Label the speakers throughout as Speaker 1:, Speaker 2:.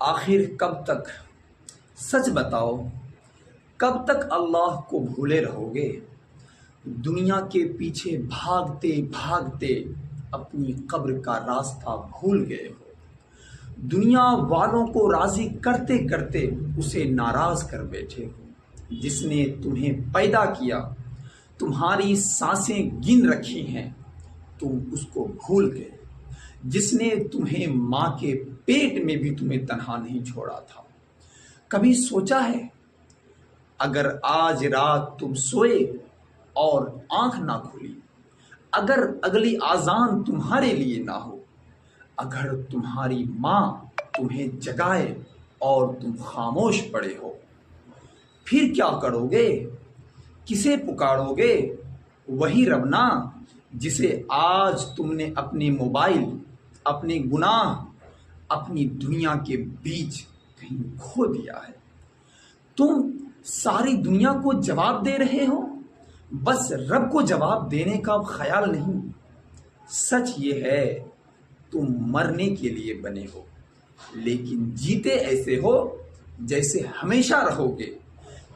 Speaker 1: آخر کب تک، سچ بتاؤ، کب تک اللہ کو بھولے رہو گے؟ دنیا کے پیچھے بھاگتے بھاگتے اپنی قبر کا راستہ بھول گئے ہو۔ دنیا والوں کو راضی کرتے کرتے اسے ناراض کر بیٹھے ہو۔ جس نے تمہیں پیدا کیا، تمہاری سانسیں گن رکھی ہیں، تم اس کو بھول گئے۔ جس نے تمہیں ماں کے پیٹ میں بھی تمہیں تنہا نہیں چھوڑا تھا۔ کبھی سوچا ہے اگر آج رات تم سوئے اور آنکھ نہ کھلی، اگر اگلی اذان تمہارے لیے نہ ہو، اگر تمہاری ماں تمہیں جگائے اور تم خاموش پڑے ہو، پھر کیا کرو گے؟ کسے پکارو گے؟ وہی رب نا جسے آج تم نے اپنے موبائل، اپنے گناہ، اپنی دنیا کے بیچ کہیں کھو دیا ہے۔ تم ساری دنیا کو جواب دے رہے ہو، بس رب کو جواب دینے کا خیال نہیں۔ سچ یہ ہے تم مرنے کے لیے بنے ہو، لیکن جیتے ایسے ہو جیسے ہمیشہ رہو گے۔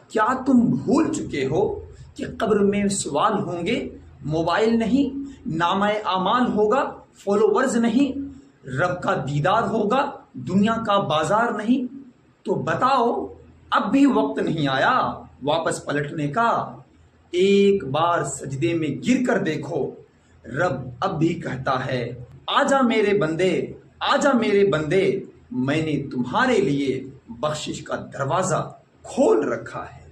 Speaker 1: کیا تم بھول چکے ہو کہ قبر میں سوال ہوں گے؟ موبائل نہیں، نامہ اعمال ہوگا، فالوورز نہیں، رب کا دیدار ہوگا، دنیا کا بازار نہیں۔ تو بتاؤ، اب بھی وقت نہیں آیا واپس پلٹنے کا؟ ایک بار سجدے میں گر کر دیکھو، رب اب بھی کہتا ہے، آجا میرے بندے، آجا میرے بندے، میں نے تمہارے لیے بخشش کا دروازہ کھول رکھا ہے۔